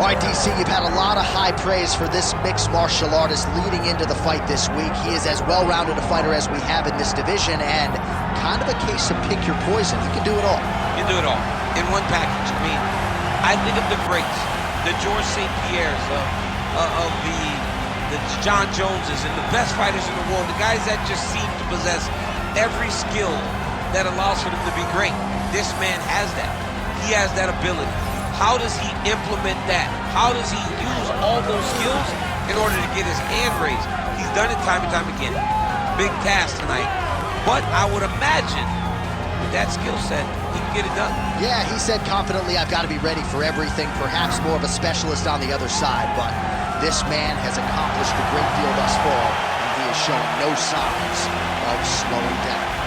All right, DC, you've had a lot of high praise for this mixed martial artist leading into the fight this week. He is as well-rounded a fighter as we have in this division, and kind of a case of pick your poison. He can do it all. You can do it all in one package. I mean, I think of the greats, the George St. Pierres, of the John Joneses, and the best fighters in the world, the guys that just seem to possess every skill that allows for them to be great. This man has that. He has that ability. How does he implement that? How does he use all those skills in order to get his hand raised? He's done it time and time again. Big task tonight. But I would imagine with that skill set, he can get it done. Yeah, he said confidently, I've got to be ready for everything, perhaps more of a specialist on the other side, but this man has accomplished a great deal thus far, and he is showing no signs of slowing down.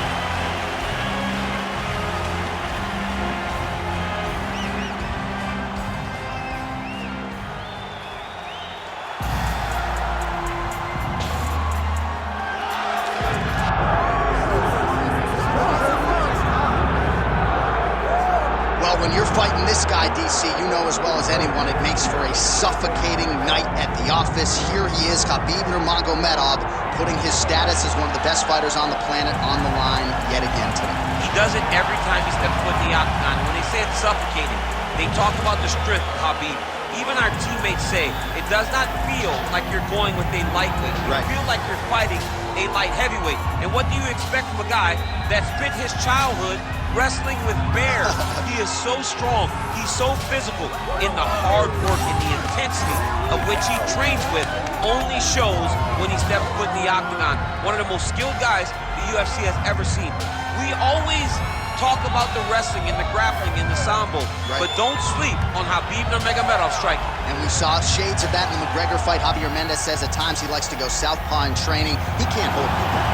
When you're fighting this guy, DC, you know as well as anyone, it makes for a suffocating night at the office. Here he is, Khabib Nurmagomedov, putting his status as one of the best fighters on the planet on the line yet again tonight. He does it every time he steps foot in the octagon. When they say it's suffocating, they talk about the strength of Khabib. Even our teammates say it does not feel like you're going with a lightweight. You feel like you're fighting a light heavyweight. And what do you expect from a guy that spent his childhood wrestling with bears? He is so strong, he's so physical, in the hard work and the intensity of which he trains with only shows when he steps foot in the octagon. One of the most skilled guys the UFC has ever seen. We always talk about the wrestling and the grappling and the Sambo, but don't sleep on Khabib Nurmagomedov striking. And we saw shades of that in the McGregor fight. Javier Mendez says at times he likes to go southpaw in training. He can't hold me down.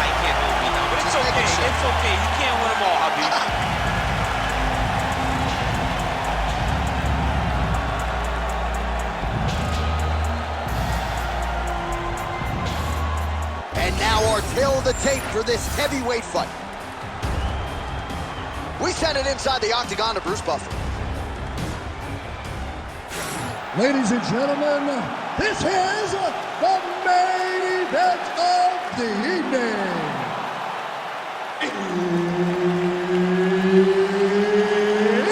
He can't hold me down, but it's okay. It's okay. You can't win them all, Khabib. And now our tale of the tape for this heavyweight fight. We send it inside the octagon to Bruce Buffer. Ladies and gentlemen, this is the main event of the evening.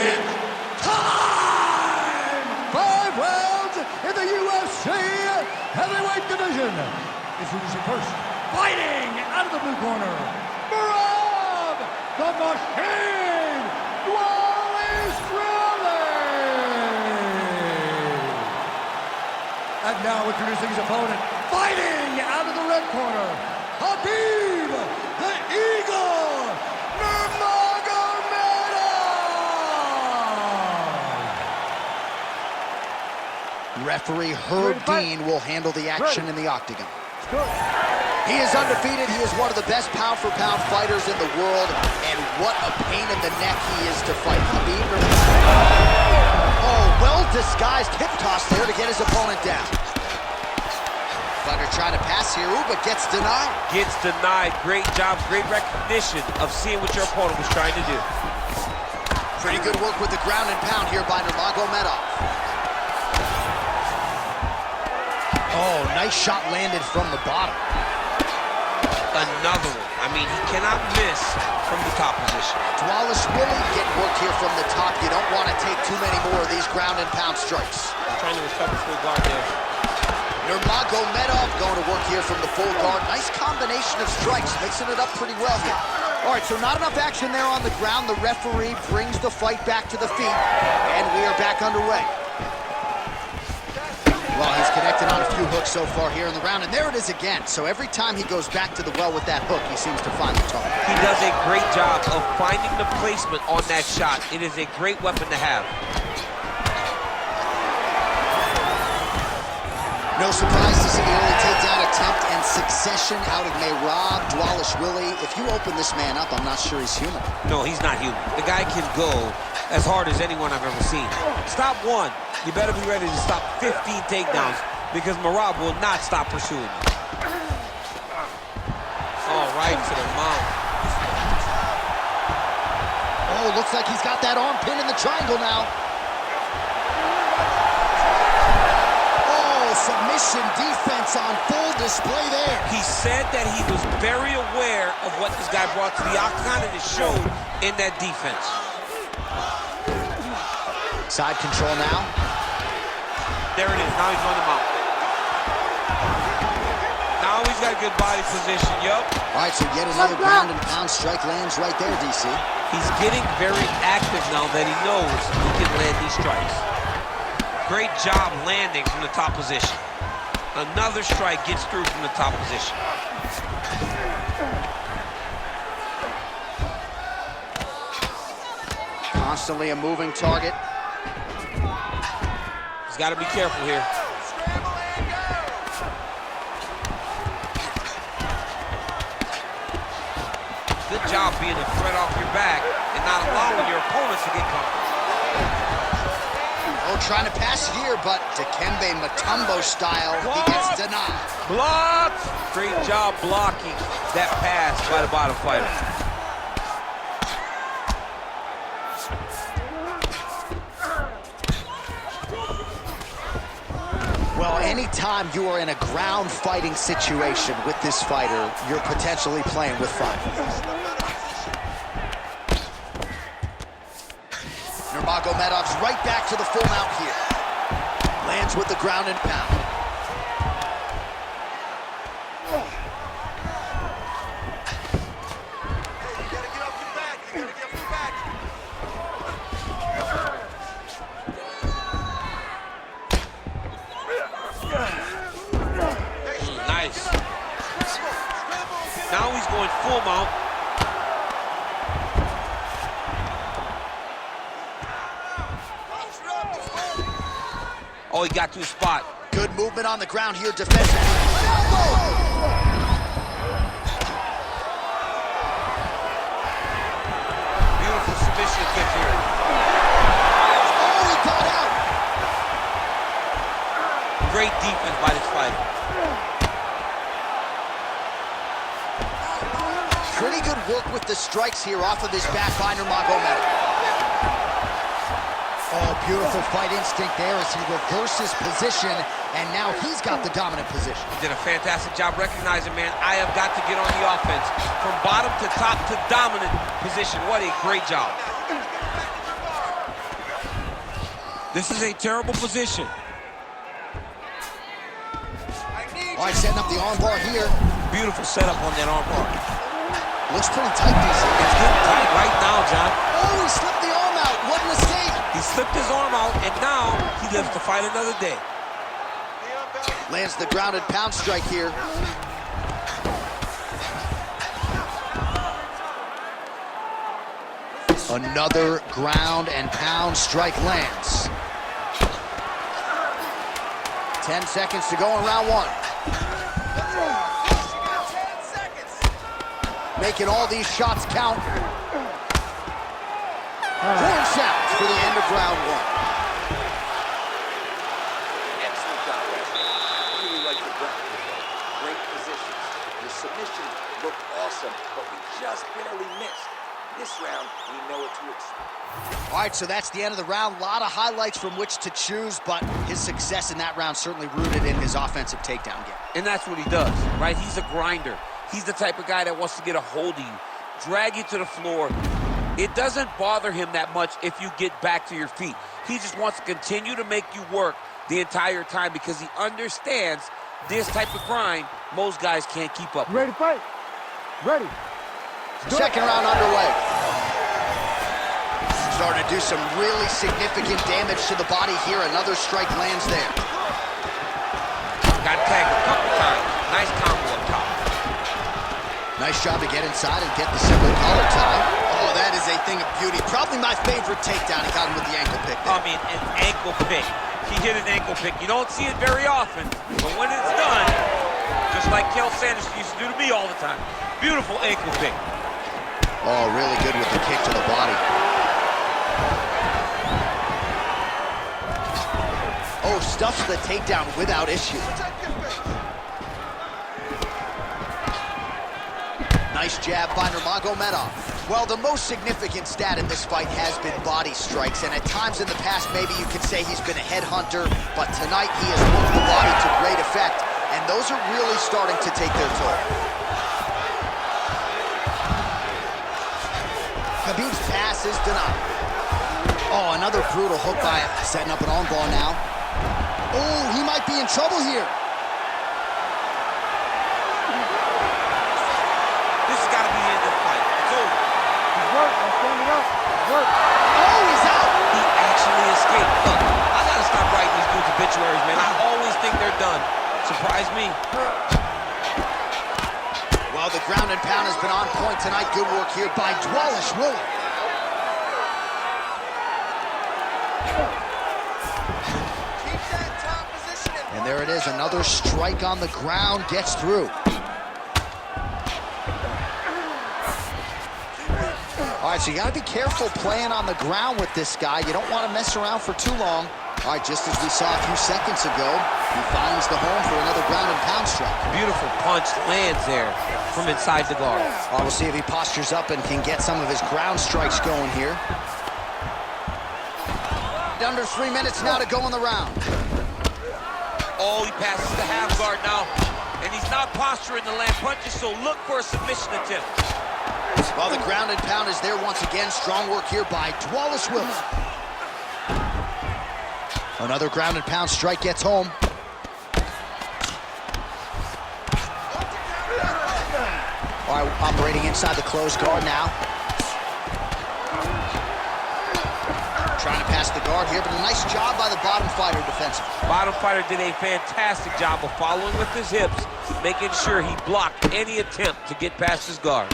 It's time! 5 rounds in the UFC heavyweight division. Introducing first, fighting out of the blue corner, Merab, the Machine, Dvalishvili. And now introducing his opponent, fighting out of the red corner, Khabib, the Eagle, Nurmagomedov. Referee Herb Dean will handle the action in the octagon. He is undefeated. He is one of the best pound-for-pound fighters in the world, and what a pain in the neck he is to fight. Khabib. Oh, well-disguised hip toss there to get his opponent down. Fighter trying to pass here, but gets denied. Gets denied. Great job, great recognition of seeing what your opponent was trying to do. Pretty good work with the ground and pound here by Nurmagomedov. Oh, nice shot landed from the bottom. Another one. I mean, he cannot miss from the top position. Dvalishvili getting work here from the top. You don't want to take too many more of these ground and pound strikes. Trying to recover full guard there. Nurmagomedov going to work here from the full guard. Nice combination of strikes, mixing it up pretty well here. All right, so not enough action there on the ground. The referee brings the fight back to the feet, and we are back underway. Well, he's connected on a few hooks so far here in the round, and there it is again. So every time he goes back to the well with that hook, he seems to find the target. He does a great job of finding the placement on that shot. It is a great weapon to have. No surprise to see the early takedown attempt and succession out of Merab. Dvalishvili, if you open this man up, I'm not sure he's human. No, he's not human. The guy can go as hard as anyone I've ever seen. Stop one. You better be ready to stop 15 takedowns because Merab will not stop pursuing you. All right, to the mount. Oh, looks like he's got that arm pin in the triangle now. submission defense on full display there. He said that he was very aware of what this guy brought to the octagon, and it showed in that defense. Side control now. There it is. Now he's on the mount. Now he's got a good body position. Yup. All right, so yet another ground and pound strike lands right there, DC. He's getting very active now that he knows he can land these strikes. Great job landing from the top position. Another strike gets through from the top position. Constantly a moving target. He's got to be careful here. Good job being a threat off your back and not allowing your opponents to get comfortable. Oh, trying to pass here, but Dikembe Mutombo style, he gets denied. Blocked! Great job blocking that pass by the bottom fighter. Well, anytime you are in a ground fighting situation with this fighter, you're potentially playing with fire. Nurmagomedov's right back to the full mount here. Lands with the ground and pound. Nice. Now he's going full mount. Oh, he got to his spot. Good movement on the ground here defensively. Beautiful submission kick here. Oh, he got out. Great defense by this fighter. Pretty good work with the strikes here off of his back by Nurmagomedov. Oh, beautiful fight instinct there as he reverses position, and now he's got the dominant position. He did a fantastic job recognizing, man, I have got to get on the offense. From bottom to top to dominant position. What a great job. This is a terrible position. All right, setting up the armbar here. Beautiful setup on that armbar. Looks pretty tight, DC. It's getting tight right now, John. Oh, he slipped the arm out. What a mistake. He slipped his arm out, and now he lives to fight another day. Lands the ground and pound strike here. Another ground and pound strike lands. 10 seconds to go in round one. Making all these shots count. Horn sounds for the end of round one. Excellent job, Wesley. I really like the ground. Great positions. Your submission looked awesome, but we just barely missed. This round, we know what to expect. All right, so that's the end of the round. A lot of highlights from which to choose, but his success in that round certainly rooted in his offensive takedown game. And that's what he does, right? He's a grinder. He's the type of guy that wants to get a hold of you, drag you to the floor. It doesn't bother him that much if you get back to your feet. He just wants to continue to make you work the entire time because he understands this type of grind, most guys can't keep up. Ready to fight? Ready. Second round underway. Starting to do some really significant damage to the body here. Another strike lands there. Got tagged a couple times. Nice combo up top. Nice job to get inside and get the simple collar tie. Oh, that is a thing of beauty. Probably my favorite takedown. He got him with the ankle pick there. I mean, an ankle pick. He hit an ankle pick. You don't see it very often, but when it's done, just like Kel Sanders used to do to me all the time. Beautiful ankle pick. Oh, really good with the kick to the body. Oh, stuffs the takedown without issue. Nice jab by Nurmagomedov. Well, the most significant stat in this fight has been body strikes, and at times in the past, maybe you could say he's been a headhunter, but tonight he has worked the body to great effect, and those are really starting to take their toll. Khabib's pass is denied. Oh, another brutal hook by him. Setting up an arm ball now. Oh, he might be in trouble here. This has got to be the end of the fight. It's over. Work, I'm standing up. Work. Oh, he's out! He actually escaped. Look, I got to stop writing these dudes obituaries, man. I always think they're done. Surprise me. Well, the ground and pound has been on point tonight. Good work here by Dvalishvili. And there it is, another strike on the ground, gets through. All right, so you got to be careful playing on the ground with this guy. You don't want to mess around for too long. All right, just as we saw a few seconds ago, he finds the home for another ground and pound strike. Beautiful punch lands there from inside the guard. All right, we'll see if he postures up and can get some of his ground strikes going here. Under 3 minutes now to go in the round. Oh, he passes the half guard now, and he's not posturing to land punches, so look for a submission attempt. Well, the ground and pound is there once again. Strong work here by Dvalishvili. Another ground and pound strike gets home. All right, operating inside the closed guard now. Trying to pass the guard here, but a nice job by the bottom fighter defensively. Bottom fighter did a fantastic job of following with his hips, making sure he blocked any attempt to get past his guard.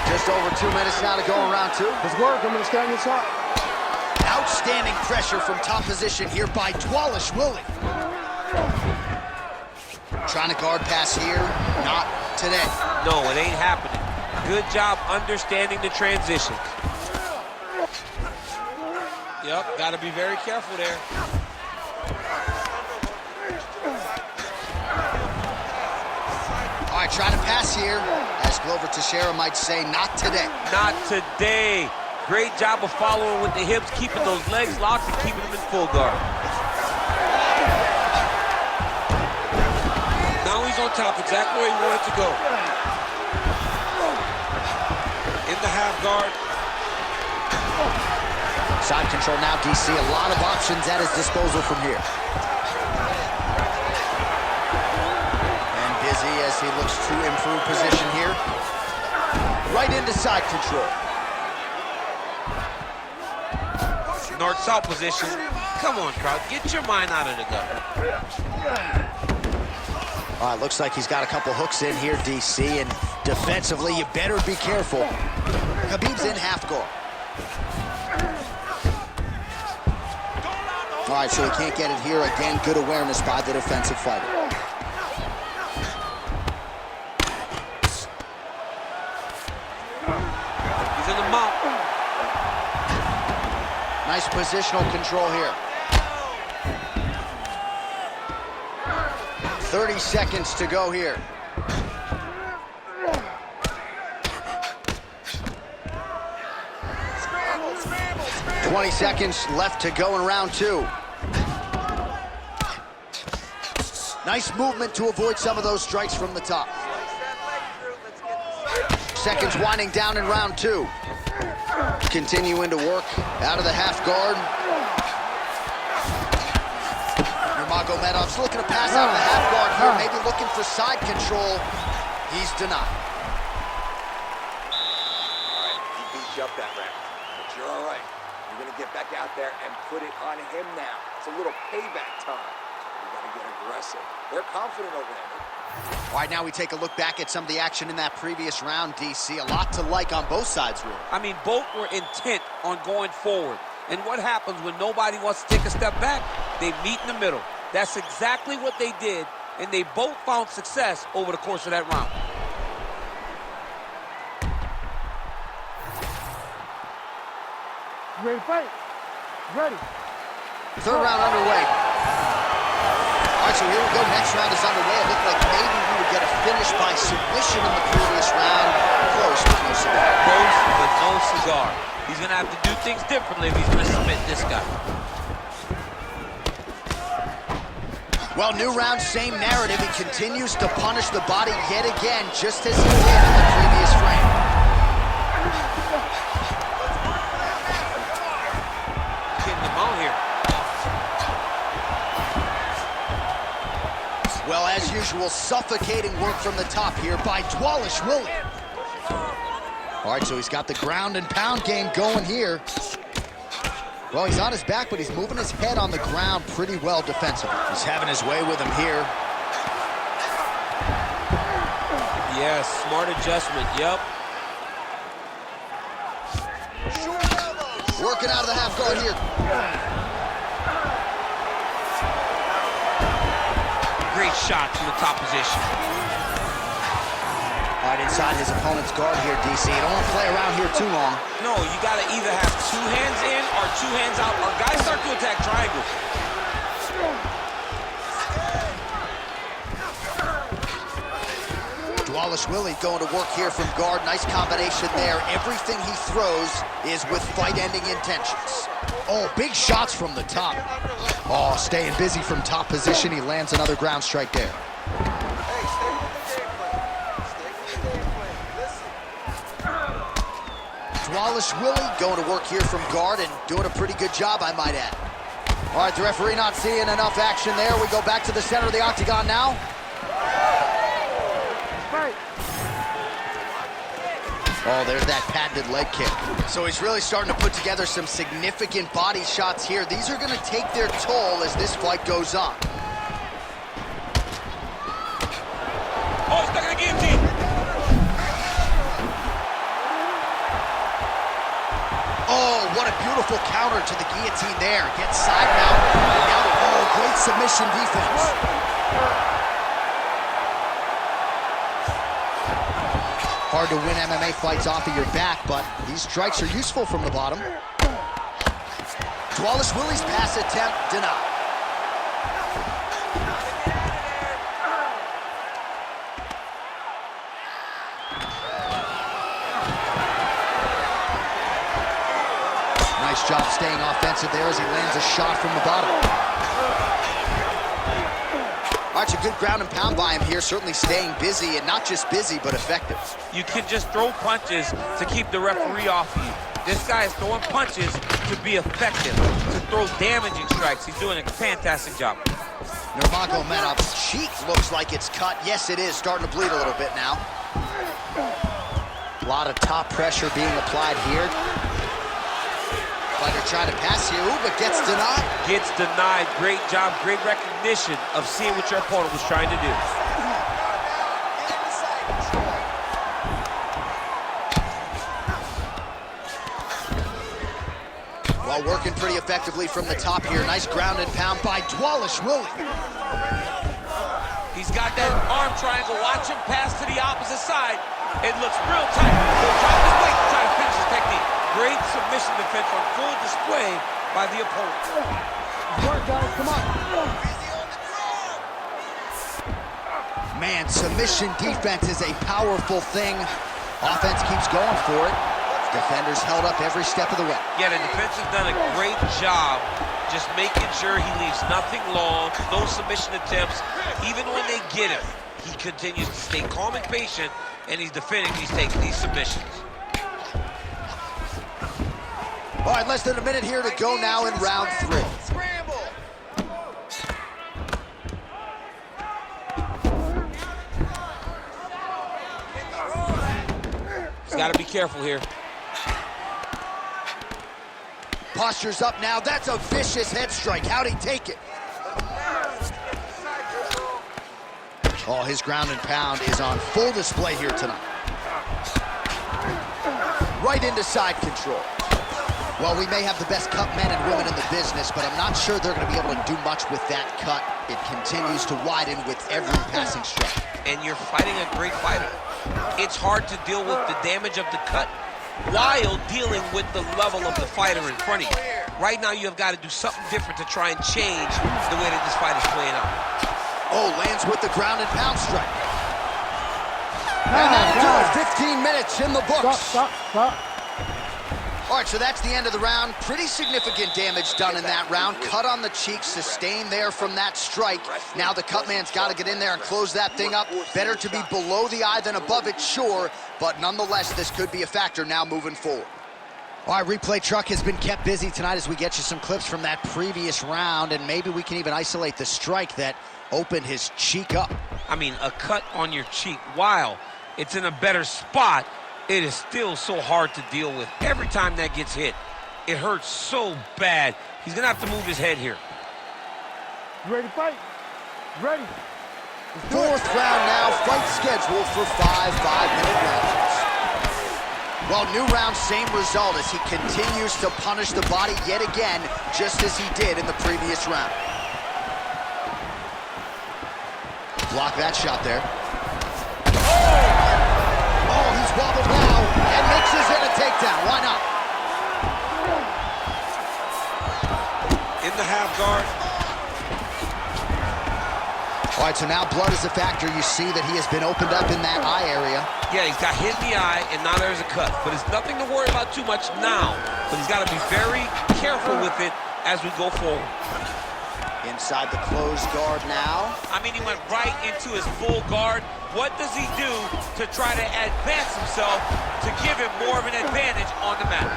Just over 2 minutes now to go in round two. Let's work, I'm gonna stand inside. Outstanding pressure from top position here by Dvalishvili. Trying to guard pass here, not today. No, it ain't happening. Good job understanding the transitions. Yep, got to be very careful there. All right, trying to pass here, as Glover Teixeira might say, not today. Not today. Great job of following with the hips, keeping those legs locked and keeping them in full guard. Now he's on top, exactly where he wanted to go. In the half guard. Side control now, DC. A lot of options at his disposal from here. And busy as he looks to improve position here. Right into side control. North-south position. Come on, crowd. Get your mind out of the gutter. All right, looks like he's got a couple hooks in here, DC, and defensively, you better be careful. Khabib's in half guard. All right, so he can't get it here. Again, good awareness by the defensive fighter. He's in the mount. Nice positional control here. 30 seconds to go here. Scramble, scramble, scramble. 20 seconds left to go in round two. Nice movement to avoid some of those strikes from the top. Seconds winding down in round two. Continuing to work out of the half guard. Nurmagomedov's looking to pass out of the half guard here, maybe looking for side control. He's denied. All right, he beat you up that round, but you're all right. You're gonna get back out there and put it on him now. It's a little payback time. You gotta get aggressive. They're confident over there. All right, now we take a look back at some of the action in that previous round, DC. A lot to like on both sides, really. I mean, both were intent on going forward. And what happens when nobody wants to take a step back? They meet in the middle. That's exactly what they did, and they both found success over the course of that round. You ready to fight? Ready. Third round underway. All right, right, so here we go. Next round is underway. It looked like maybe we would get a finish by submission in the previous round. Close, but no cigar. Close, but no cigar. He's going to have to do things differently if he's going to submit this guy. Well, new round, same narrative. He continues to punish the body yet again, just as he did in the previous frame. Getting him out here. Well, as usual, suffocating work from the top here by Dvalishvili. All right, so he's got the ground and pound game going here. Well, he's on his back, but he's moving his head on the ground pretty well defensively. He's having his way with him here. Yes, smart adjustment, yep. Working out of the half guard here. Great shot from the top position. Right inside his opponent's guard here, DC. You don't want to play around here too long. No, you got to either have 2 hands in or 2 hands out, or guys start to attack triangles. Dvalishvili going to work here from guard. Nice combination there. Everything he throws is with fight-ending intentions. Oh, big shots from the top. Oh, staying busy from top position. He lands another ground strike there. Dvalishvili going to work here from guard and doing a pretty good job, I might add. All right, the referee not seeing enough action there. We go back to the center of the octagon now. Oh, there's that patented leg kick. So he's really starting to put together some significant body shots here. These are going to take their toll as this fight goes on. Oh, he's stuck in the guillotine. Oh, what a beautiful counter to the guillotine there. Gets side mount. Now, oh, great submission defense. Hard to win MMA fights off of your back, but these strikes are useful from the bottom. Dvalishvili's pass attempt denied. Nice job staying offensive there as he lands a shot from the bottom. All right, so good ground and pound by him here, certainly staying busy, and not just busy, but effective. You can just throw punches to keep the referee off of you. This guy is throwing punches to be effective, to throw damaging strikes. He's doing a fantastic job. Nurmagomedov's cheek looks like it's cut. Yes, it is, starting to bleed a little bit now. A lot of top pressure being applied here. Fighter trying to pass here, ooh, but gets denied. Gets denied. Great job, great recognition of seeing what your opponent was trying to do. Well, working pretty effectively from the top here. Nice ground and pound by Dvalishvili. He's got that arm triangle. Watch him pass to the opposite side. It looks real tight. He'll drop his weight to try to finish his technique. Great submission defense on full display by the opponent. Work, guys, come on. Man, submission defense is a powerful thing. Offense keeps going for it. Defenders held up every step of the way. Yeah, the defense has done a great job just making sure he leaves nothing long, no submission attempts. Even when they get him, he continues to stay calm and patient, and he's defending, he's taking these submissions. All right, less than a minute here to go now in round 3. He's got to be careful here. Posture's up now. That's a vicious head strike. How'd he take it? Oh, his ground and pound is on full display here tonight. Right into side control. Well, we may have the best cut men and women in the business, but I'm not sure they're going to be able to do much with that cut. It continues to widen with every passing strike. And you're fighting a great fighter. It's hard to deal with the damage of the cut while dealing with the level of the fighter in front of you. Right now, you have got to do something different to try and change the way that this fight is playing out. lands with the ground and pound strike. And that'll do it. 15 minutes in the books. Stop. All right, so that's the end of the round. Pretty significant damage done in that round. Cut on the cheek, sustained there from that strike. Now the cut man's got to get in there and close that thing up. Better to be below the eye than above it, sure. But nonetheless, this could be a factor now moving forward. All right, replay truck has been kept busy tonight as we get you some clips from that previous round. And maybe we can even isolate the strike that opened his cheek up. I mean, a cut on your cheek, while it's in a better spot, it is still so hard to deal with. Every time that gets hit, it hurts so bad. He's gonna have to move his head here. You ready to fight? Ready. Fourth round now, fight scheduled for 5 5-minute rounds. Well, new round, same result as he continues to punish the body yet again, just as he did in the previous round. Block that shot there. Oh, he's wobbled now and mixes in a takedown. Why not? In the half guard. All right, so now blood is a factor. You see that he has been opened up in that eye area. Yeah, he's got hit in the eye, and now there's a cut. But it's nothing to worry about too much now. But he's got to be very careful with it as we go forward. Inside the closed guard now. I mean, he went right into his full guard. What does he do to try to advance himself to give him more of an advantage on the mat?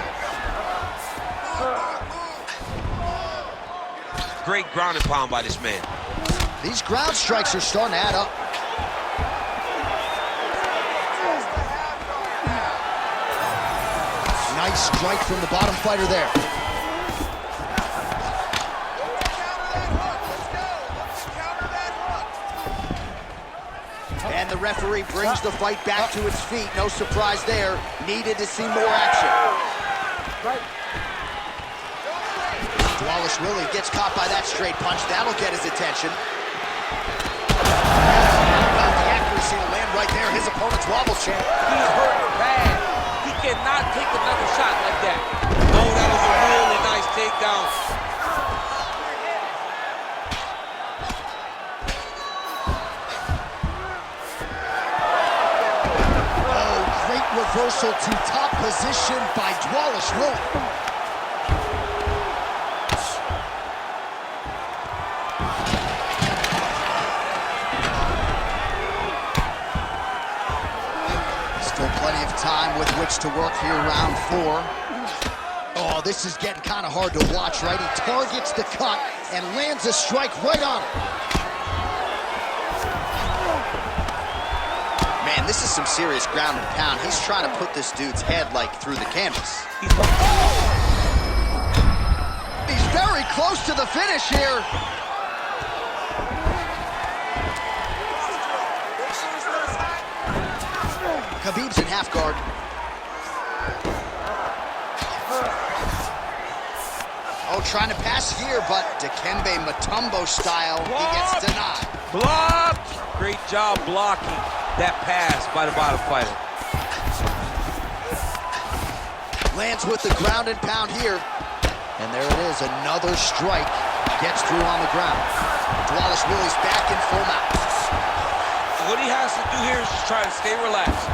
Great ground and pound by this man. These ground strikes are starting to add up. Nice strike from the bottom fighter there. And the referee brings the fight back to its feet. No surprise there. Needed to see more action. Dvalishvili gets caught by that straight punch. That'll get his attention. Well, the accuracy to land right there. His opponent's wobble champ. He's hurt bad. He cannot take another shot like that. Oh, that was a really nice takedown. Reversal to top position by Dvalishvili. Still plenty of time with which to work here, round 4. Oh, this is getting kind of hard to watch, right? He targets the cut and lands a strike right on it. Man, this is some serious ground and pound. He's trying to put this dude's head, like, through the canvas. He's very close to the finish here. Khabib's in half guard. Oh, trying to pass here, but Dikembe Mutombo style, he gets denied. Blocked! Great job blocking that pass by the bottom fighter. Lands with the ground and pound here. And there it is, another strike. Gets through on the ground. Dvalishvili's back in full mount. What he has to do here is just try to stay relaxed.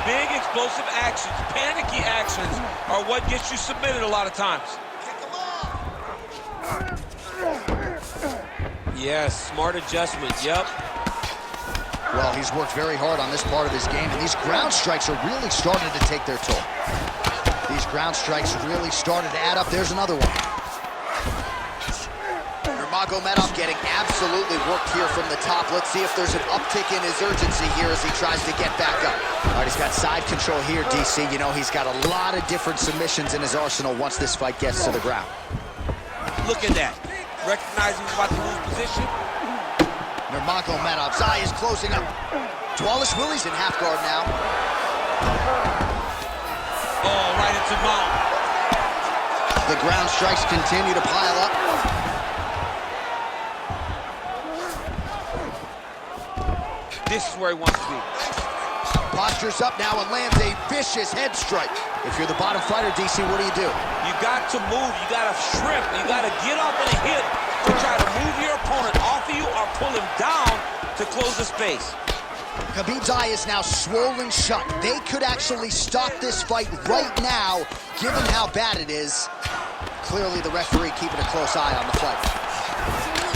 Big explosive actions, panicky actions are what gets you submitted a lot of times. Yes, smart adjustment, yep. Well, he's worked very hard on this part of his game, and these ground strikes are really starting to take their toll. These ground strikes really started to add up. There's another one. Nurmagomedov getting absolutely worked here from the top. Let's see if there's an uptick in his urgency here as he tries to get back up. All right, he's got side control here, DC. You know, he's got a lot of different submissions in his arsenal once this fight gets to the ground. Look at that. Recognizing he's about to lose position. Nurmagomedov's eye is closing up. Dvalishvili's in half guard now. Oh, right into mount. The ground strikes continue to pile up. This is where he wants to be. Postures up now and lands a vicious head strike. If you're the bottom fighter, DC, what do? You got to move. You got to shrimp. You got to get up and hit to try to move your opponent off of you or pull him down close the space. Khabib's eye is now swollen shut. They could actually stop this fight right now, given how bad it is. Clearly the referee keeping a close eye on the fight.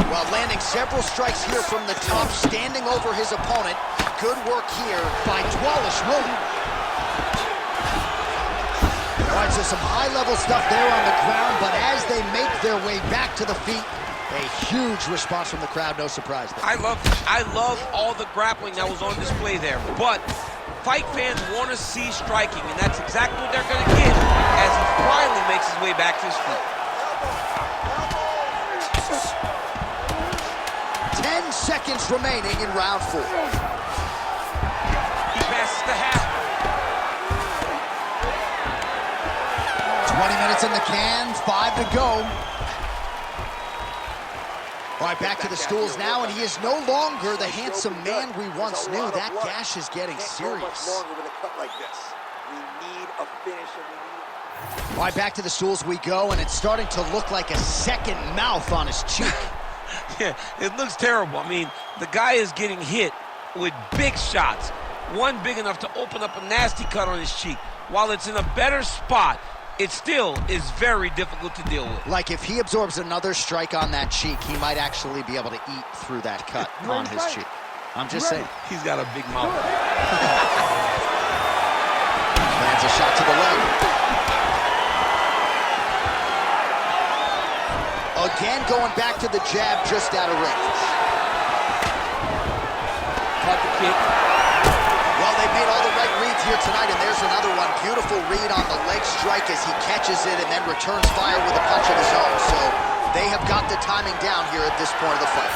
Well, landing several strikes here from the top, standing over his opponent. Good work here by Dvalishvili. All right, so some high-level stuff there on the ground, but as they make their way back to the feet, a huge response from the crowd, no surprise there. I love all the grappling that was on display there, but fight fans want to see striking, and that's exactly what they're going to get as he finally makes his way back to his feet. 10 seconds remaining in round 4. He passes the half. 20 minutes in the can, 5 to go. All right, back to the stools now, and he is no longer the handsome man we once knew. That gash is getting serious. All right, back to the stools we go, and it's starting to look like a second mouth on his cheek. Yeah, it looks terrible. I mean, the guy is getting hit with big shots. One big enough to open up a nasty cut on his cheek. While it's in a better spot, it still is very difficult to deal with. Like if he absorbs another strike on that cheek, he might actually be able to eat through that cut on his cheek. I'm just saying. He's got a big mouth. Lands a shot to the leg. Again, going back to the jab just out of range. Cut the kick. Well, they've made all the right reads here tonight, and there's another one. Beautiful read on the leg strike as he catches it and then returns fire with a punch of his own. So they have got the timing down here at this point of the fight.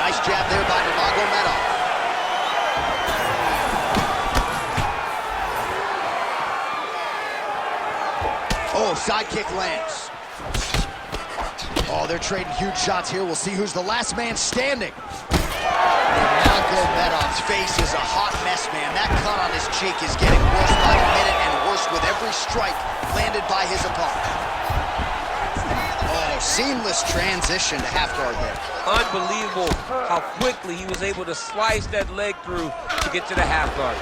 Nice jab there by Nurmagomedov. Oh, side kick lands. Oh, they're trading huge shots here. We'll see who's the last man standing. Nurmagomedov's face is a hot mess, man. That cut on his cheek is getting worse by the minute and worse with every strike landed by his opponent. Oh, seamless transition to half guard there. Unbelievable how quickly he was able to slice that leg through to get to the half guard.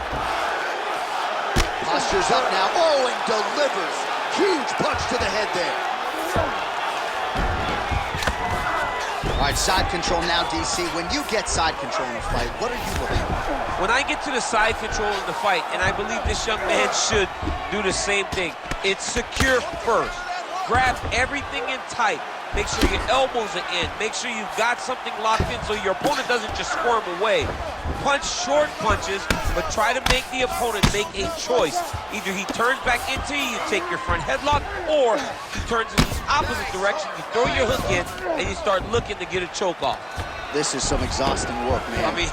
Posture's up now. Oh, and delivers. Huge punch to the head there. All right, side control now, DC. When you get side control in a fight, what are you looking for? When I get to the side control in the fight, and I believe this young man should do the same thing, it's secure first. Grab everything in tight. Make sure your elbows are in. Make sure you've got something locked in so your opponent doesn't just squirm away. Punch short punches, but try to make the opponent make a choice. Either he turns back into you, you take your front headlock, or he turns in the opposite direction, you throw your hook in, and you start looking to get a choke off. This is some exhausting work, man. I mean,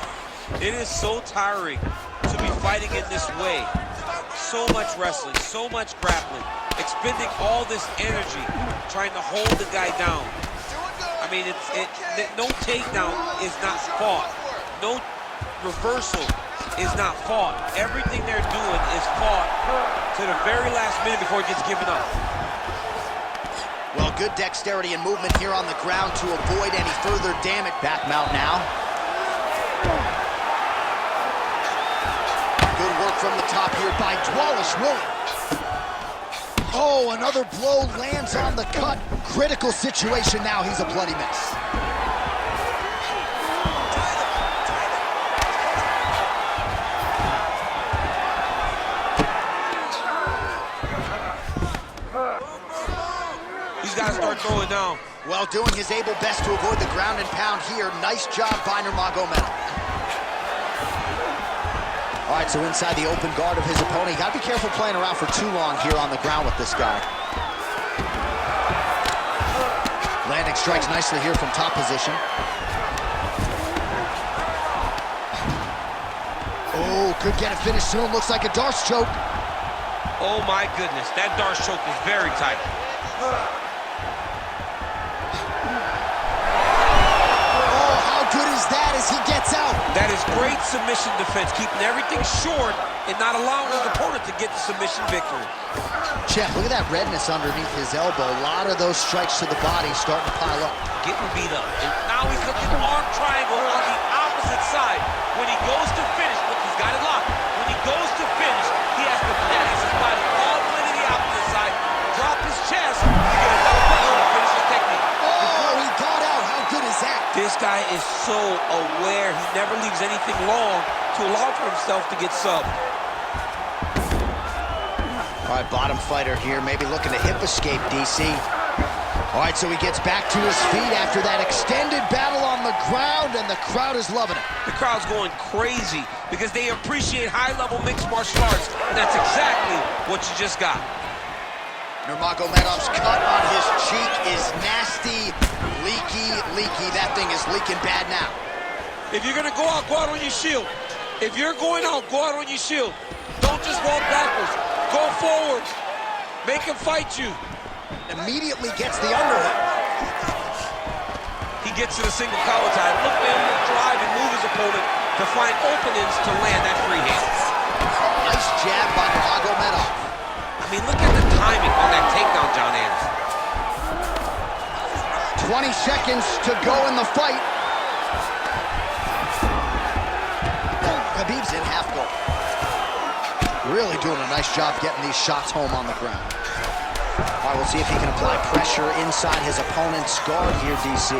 it is so tiring to be fighting in this way. So much wrestling, so much grappling, expending all this energy trying to hold the guy down. I mean, no takedown is not fought. No reversal is not fought. Everything they're doing is fought to the very last minute before it gets given up. Well, good dexterity and movement here on the ground to avoid any further damage. Back mount now. Good work from the top here by Dvalishvili. Oh, another blow lands on the cut. Critical situation now. He's a bloody mess. He's got to start throwing down. Well, doing his able best to avoid the ground and pound here. Nice job by Nurmagomedov. All right, so inside the open guard of his opponent. You got to be careful playing around for too long here on the ground with this guy. Landing strikes nicely here from top position. Oh, could get a finish soon. Looks like a Darce choke. Oh my goodness, that Darce choke is very tight. Oh, how good is that as he gets out? That is great submission defense, keeping everything short and not allowing his opponent to get the submission victory. Champ, look at that redness underneath his elbow. A lot of those strikes to the body starting to pile up. Getting beat up. And now he's looking arm triangle on the so aware. He never leaves anything long to allow for himself to get subbed. All right, bottom fighter here, maybe looking to hip escape, DC. All right, so he gets back to his feet after that extended battle on the ground, and the crowd is loving it. The crowd's going crazy because they appreciate high-level mixed martial arts, and that's exactly what you just got. Nurmagomedov's cut on his cheek is nasty, leaky. That thing is leaking bad now. If you're gonna go out on your shield. If you're going out, go out on your shield. Don't just walk backwards. Go forward. Make him fight you. Immediately gets the underhook. He gets to the single collar tie. Look for him to drive and move his opponent to find openings to land that free hand. Nice jab by Nurmagomedov. I mean, look at the timing on that takedown, John Anderson. 20 seconds to go in the fight. Khabib's in half guard. Really doing a nice job getting these shots home on the ground. All right, we'll see if he can apply pressure inside his opponent's guard here, DC.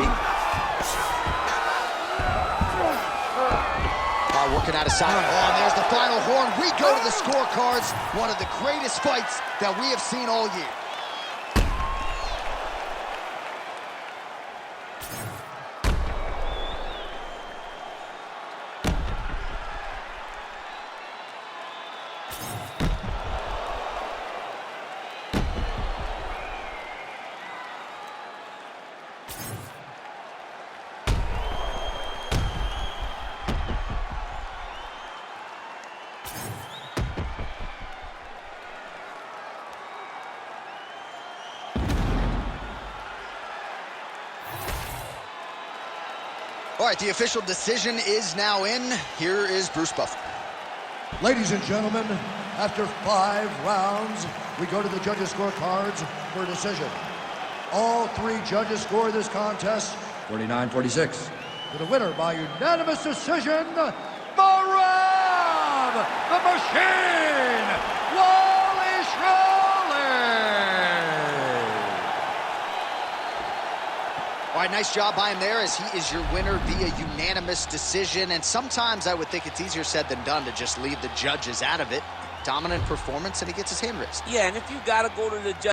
Working out of side. Oh, and there's the final horn. We go to the scorecards. One of the greatest fights that we have seen all year. All right, the official decision is now in. Here is Bruce Buffer. Ladies and gentlemen, after 5 rounds, we go to the judges' scorecards for a decision. All 3 judges score this contest 49-46. For the winner by unanimous decision, Merab, the Machine, Dvalishvili. All right, nice job by him there, as he is your winner via unanimous decision. And sometimes I would think it's easier said than done to just leave the judges out of it. Dominant performance, and he gets his hand raised. Yeah, and if you got to go to the judge.